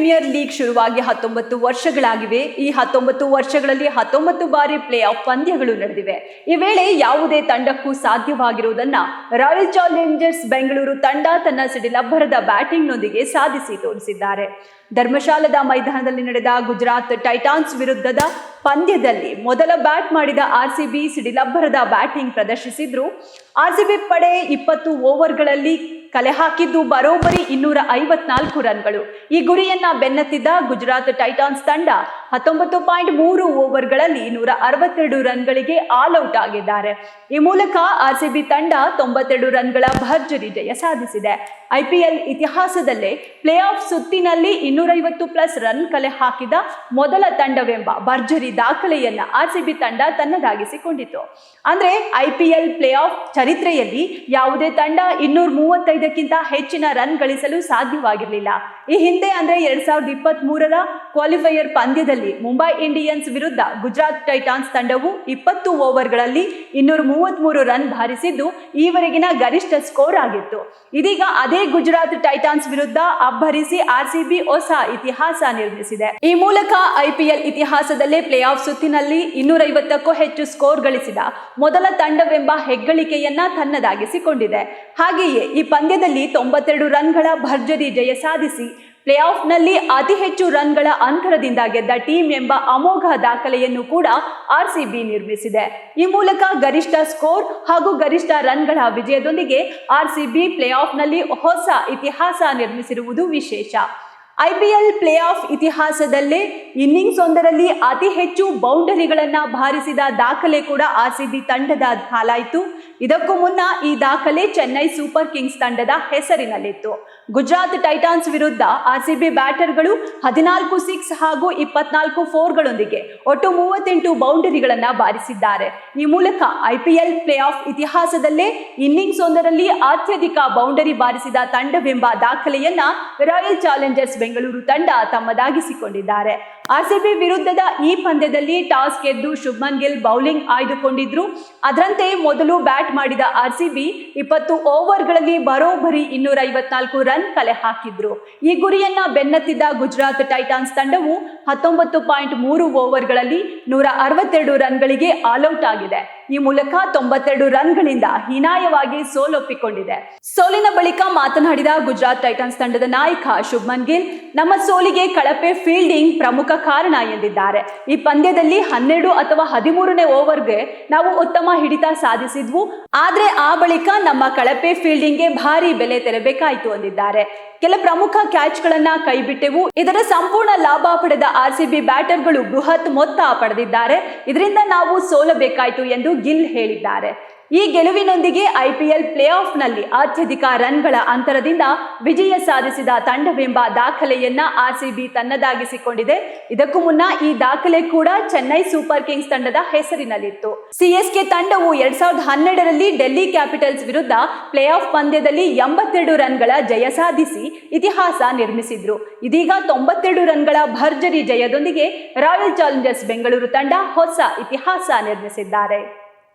Premier league ಶುರುವಾಗಿ 19 ವರ್ಷಗಳಾಗಿವೆ. ಈ 19 ವರ್ಷಗಳಲ್ಲಿ 19 ಬಾರಿ ಪ್ಲೇ ಆಫ್ ಪಂದ್ಯಗಳು ನಡೆದಿವೆ. ಈ ವೇಳೆ ಯಾವುದೇ ತಂಡಕ್ಕೂ ಸಾಧ್ಯವಾಗಿರುವುದನ್ನ ರಾಯಲ್ ಚಾಲೆಂಜರ್ಸ್ ಬೆಂಗಳೂರು ತಂಡ ತನ್ನ ಸಿಡಿಲಬ್ಬರದ ಬ್ಯಾಟಿಂಗ್ನೊಂದಿಗೆ ಸಾಧಿಸಿ ತೋರಿಸಿದ್ದಾರೆ. ಧರ್ಮಶಾಲಾದ ಮೈದಾನದಲ್ಲಿ ನಡೆದ ಗುಜರಾತ್ ಟೈಟಾನ್ಸ್ ವಿರುದ್ಧದ ಪಂದ್ಯದಲ್ಲಿ ಮೊದಲ ಬ್ಯಾಟ್ ಮಾಡಿದ ಆರ್ಸಿಬಿ ಸಿಡಿಲಬ್ಬರದ ಬ್ಯಾಟಿಂಗ್ ಪ್ರದರ್ಶಿಸಿದ್ರು. ಆರ್ಸಿಬಿ ಪಡೆ 20 ಓವರ್ಗಳಲ್ಲಿ ಕಲೆ ಹಾಕಿದ್ದು ಬರೋಬ್ಬರಿ 254 ರನ್ಗಳು. ಈ ಗುರಿಯನ್ನ ಬೆನ್ನತ್ತಿದ್ದ ಗುಜರಾತ್ ಟೈಟಾನ್ಸ್ ತಂಡ 19.3 ಓವರ್ಗಳಲ್ಲಿ 162 ರನ್ಗಳಿಗೆ ಆಲ್ ಔಟ್ ಆಗಿದ್ದಾರೆ. ಈ ಮೂಲಕ ಆರ್ಸಿಬಿ ತಂಡ 92 ರನ್ಗಳ ಭರ್ಜರಿ ಜಯ ಸಾಧಿಸಿದೆ. ಐಪಿಎಲ್ ಇತಿಹಾಸದಲ್ಲೇ ಪ್ಲೇ ಆಫ್ ಸುತ್ತಿನಲ್ಲಿ 250+ ರನ್ ಕಲೆ ಹಾಕಿದ ಮೊದಲ ತಂಡವೆಂಬ ಭರ್ಜರಿ ದಾಖಲೆಯನ್ನ ಆರ್ಸಿಬಿ ತಂಡ ತನ್ನದಾಗಿಸಿಕೊಂಡಿತು. ಅಂದ್ರೆ ಐಪಿಎಲ್ ಪ್ಲೇ ಆಫ್ ಚರಿತ್ರೆಯಲ್ಲಿ ಯಾವುದೇ ತಂಡ 235ಕ್ಕಿಂತ ಹೆಚ್ಚಿನ ರನ್ ಗಳಿಸಲು ಸಾಧ್ಯವಾಗಿರಲಿಲ್ಲ. ಈ ಹಿಂದೆ ಅಂದ್ರೆ 2023ರ ಕ್ವಾಲಿಫೈಯರ್ ಪಂದ್ಯದಲ್ಲಿ ಮುಂಬೈ ಇಂಡಿಯನ್ಸ್ ವಿರುದ್ಧ ಗುಜರಾತ್ ಟೈಟಾನ್ಸ್ ತಂಡವು 20 ಓವರ್ಗಳಲ್ಲಿ 233 ರನ್ ಬಾರಿಸಿದ್ದು ಈವರೆಗಿನ ಗರಿಷ್ಠ ಸ್ಕೋರ್ ಆಗಿತ್ತು. ಇದೀಗ ಅದೇ ಗುಜರಾತ್ ಟೈಟಾನ್ಸ್ ವಿರುದ್ಧ ಅಬ್ಬರಿಸಿ ಆರ್ಸಿಬಿ ಹೊಸ ಇತಿಹಾಸ ನಿರ್ಮಿಸಿದೆ. ಈ ಮೂಲಕ ಐಪಿಎಲ್ ಇತಿಹಾಸದಲ್ಲೇ ಪ್ಲೇ ಆಫ್ ಸುತ್ತಿನಲ್ಲಿ 250ಕ್ಕೂ ಹೆಚ್ಚು ಸ್ಕೋರ್ ಗಳಿಸಿದ ಮೊದಲ ತಂಡವೆಂಬ ಹೆಗ್ಗಳಿಕೆಯನ್ನ ತನ್ನದಾಗಿಸಿಕೊಂಡಿದೆ. ಹಾಗೆಯೇ ಈ ಪಂದ್ಯದಲ್ಲಿ 92 ರನ್ಗಳ ಭರ್ಜರಿ ಜಯ ಸಾಧಿಸಿ ಪ್ಲೇ ಆಫ್ನಲ್ಲಿ ಅತಿ ಹೆಚ್ಚು ರನ್ಗಳ ಅಂತರದಿಂದ ಗೆದ್ದ ಟೀಮ್ ಎಂಬ ಅಮೋಘ ದಾಖಲೆಯನ್ನು ಕೂಡ ಆರ್ಸಿಬಿ ನಿರ್ಮಿಸಿದೆ. ಈ ಮೂಲಕ ಗರಿಷ್ಠ ಸ್ಕೋರ್ ಹಾಗೂ ಗರಿಷ್ಠ ರನ್ಗಳ ವಿಜಯದೊಂದಿಗೆ ಆರ್ಸಿಬಿ ಪ್ಲೇ ಆಫ್ನಲ್ಲಿ ಹೊಸ ಇತಿಹಾಸ ನಿರ್ಮಿಸಿರುವುದು ವಿಶೇಷ. ಐಪಿಎಲ್ ಪ್ಲೇ ಆಫ್ ಇತಿಹಾಸದಲ್ಲೇ ಇನ್ನಿಂಗ್ಸ್ ಒಂದರಲ್ಲಿ ಅತಿ ಹೆಚ್ಚು ಬೌಂಡರಿಗಳನ್ನ ಬಾರಿಸಿದ ದಾಖಲೆ ಕೂಡ ಆರ್ಸಿಬಿ ತಂಡದ ಹಾಲಾಯಿತು. ಇದಕ್ಕೂ ಮುನ್ನ ಈ ದಾಖಲೆ ಚೆನ್ನೈ ಸೂಪರ್ ಕಿಂಗ್ಸ್ ತಂಡದ ಹೆಸರಿನಲ್ಲಿತ್ತು. ಗುಜರಾತ್ ಟೈಟಾನ್ಸ್ ವಿರುದ್ಧ ಆರ್ಸಿಬಿ ಬ್ಯಾಟರ್ಗಳು 14 ಸಿಕ್ಸ್ ಹಾಗೂ 24 4ಗಳೊಂದಿಗೆ ಒಟ್ಟು 38 ಬೌಂಡರಿಗಳನ್ನ ಬಾರಿಸಿದ್ದಾರೆ. ಈ ಮೂಲಕ ಐಪಿಎಲ್ ಪ್ಲೇ ಆಫ್ ಇತಿಹಾಸದಲ್ಲೇ ಇನ್ನಿಂಗ್ಸ್ ಒಂದರಲ್ಲಿ ಅತ್ಯಧಿಕ ಬೌಂಡರಿ ಬಾರಿಸಿದ ತಂಡವೆಂಬ ದಾಖಲೆಯನ್ನ ರಾಯಲ್ ಚಾಲೆಂಜರ್ಸ್ ಬೆಂಗಳೂರು ತಂಡ ತಮ್ಮದಾಗಿಸಿಕೊಂಡಿದ್ದಾರೆ. ಆರ್ಸಿಬಿ ವಿರುದ್ಧದ ಈ ಪಂದ್ಯದಲ್ಲಿ ಟಾಸ್ ಗೆದ್ದು ಶುಭ್ಮನ್ ಗಿಲ್ ಬೌಲಿಂಗ್ ಆಯ್ದುಕೊಂಡಿದ್ರು. ಅದರಂತೆ ಮೊದಲು ಬ್ಯಾಟ್ ಮಾಡಿದ ಆರ್ಸಿಬಿ 20 ಓವರ್ಗಳಲ್ಲಿ ಬರೋಬ್ಬರಿ 254 ರನ್ ಕಲೆ ಹಾಕಿದ್ರು. ಈ ಗುರಿಯನ್ನ ಬೆನ್ನತ್ತಿದ್ದ ಗುಜರಾತ್ ಟೈಟಾನ್ಸ್ ತಂಡವು 19.3 ಓವರ್ಗಳಲ್ಲಿ 162 ರನ್ಗಳಿಗೆ ಆಲ್ ಔಟ್ ಆಗಿದೆ. ಈ ಮೂಲಕ 92 ರನ್ಗಳಿಂದ ಹೀನಾಯವಾಗಿ ಸೋಲೊಪ್ಪಿಕೊಂಡಿದೆ. ಸೋಲಿನ ಬಳಿಕ ಮಾತನಾಡಿದ ಗುಜರಾತ್ ಟೈಟಾನ್ಸ್ ತಂಡದ ನಾಯಕ ಶುಭ್ಮನ್ ಗಿಲ್, ನಮ್ಮ ಸೋಲಿಗೆ ಕಳಪೆ ಫೀಲ್ಡಿಂಗ್ ಪ್ರಮುಖ ಕಾರಣ ಎಂದಿದ್ದಾರೆ. ಈ ಪಂದ್ಯದಲ್ಲಿ 12 ಅಥವಾ 13ನೇ ಓವರ್ಗೆ ನಾವು ಉತ್ತಮ ಹಿಡಿತ ಸಾಧಿಸಿದ್ವು. ಆದ್ರೆ ಆ ಬಳಿಕ ನಮ್ಮ ಕಳಪೆ ಫೀಲ್ಡಿಂಗ್ಗೆ ಭಾರಿ ಬೆಲೆ ತೆರಬೇಕಾಯಿತು ಎಂದಿದ್ದಾರೆ. ಕೆಲ ಪ್ರಮುಖ ಕ್ಯಾಚ್ಗಳನ್ನ ಕೈಬಿಟ್ಟೆವು. ಇದರ ಸಂಪೂರ್ಣ ಲಾಭ ಪಡೆದ ಆರ್ಸಿಬಿ ಬ್ಯಾಟರ್ಗಳು ಬೃಹತ್ ಮೊತ್ತ ಪಡೆದಿದ್ದಾರೆ. ಇದರಿಂದ ನಾವು ಸೋಲಬೇಕಾಯಿತು ಎಂದು ಗಿಲ್ ಹೇಳಿದ್ದಾರೆ. ಈ ಗೆಲುವಿನೊಂದಿಗೆ ಐಪಿಎಲ್ ಪ್ಲೇ ಆಫ್ನಲ್ಲಿ ಅತ್ಯಧಿಕ ರನ್ಗಳ ಅಂತರದಿಂದ ವಿಜಯ ಸಾಧಿಸಿದ ತಂಡವೆಂಬ ದಾಖಲೆಯನ್ನ ಆರ್ಸಿಬಿ ತನ್ನದಾಗಿಸಿಕೊಂಡಿದೆ. ಇದಕ್ಕೂ ಮುನ್ನ ಈ ದಾಖಲೆ ಕೂಡ ಚೆನ್ನೈ ಸೂಪರ್ ಕಿಂಗ್ಸ್ ತಂಡದ ಹೆಸರಿನಲ್ಲಿತ್ತು. ಸಿಎಸ್ಕೆ ತಂಡವು 2012ರಲ್ಲಿ ಡೆಲ್ಲಿ ಕ್ಯಾಪಿಟಲ್ಸ್ ವಿರುದ್ಧ ಪ್ಲೇ ಆಫ್ ಪಂದ್ಯದಲ್ಲಿ 82 ರನ್ಗಳ ಜಯ ಸಾಧಿಸಿ ಇತಿಹಾಸ ನಿರ್ಮಿಸಿದ್ರು. ಇದೀಗ 92 ರನ್ಗಳ ಭರ್ಜರಿ ಜಯದೊಂದಿಗೆ ರಾಯಲ್ ಚಾಲೆಂಜರ್ಸ್ ಬೆಂಗಳೂರು ತಂಡ ಹೊಸ ಇತಿಹಾಸ ನಿರ್ಮಿಸಿದ್ದಾರೆ.